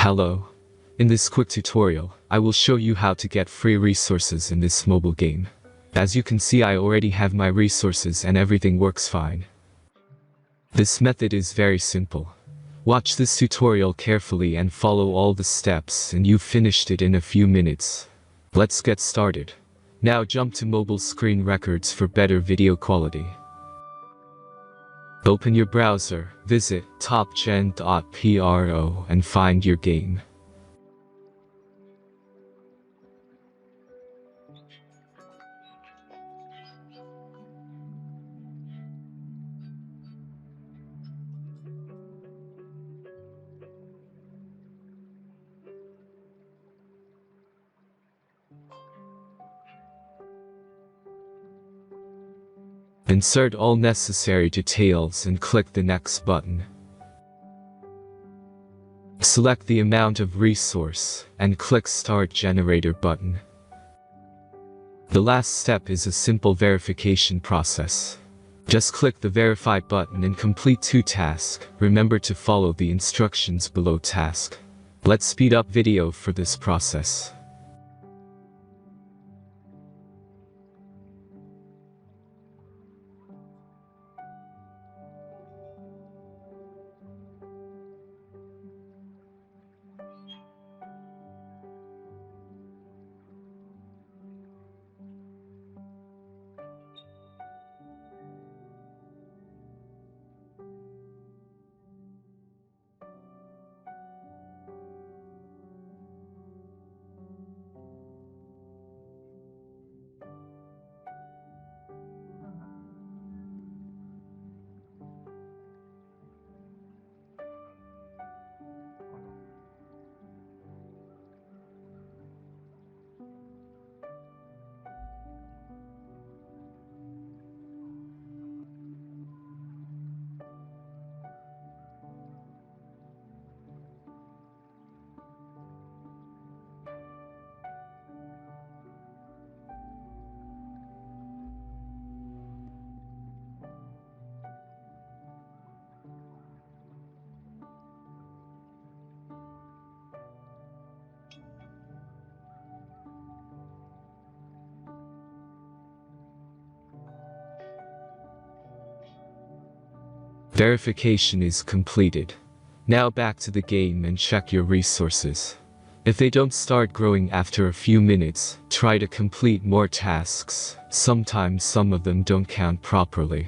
Hello. In this quick tutorial, I will show you how to get free resources in this mobile game. As you can see, I already have my resources and everything works fine. This method is very simple. Watch this tutorial carefully and follow all the steps and you've finished it in a few minutes. Let's get started. Now jump to mobile screen records for better video quality. Open your browser, visit topgen.pro and find your game. Insert all necessary details and click the next button. Select the amount of resource and click Start Generator button. The last step is a simple verification process. Just click the Verify button and complete 2 tasks. Remember to follow the instructions below task. Let's speed up video for this process. Verification is completed. Now back to the game and check your resources. If they don't start growing after a few minutes, try to complete more tasks. Sometimes some of them don't count properly.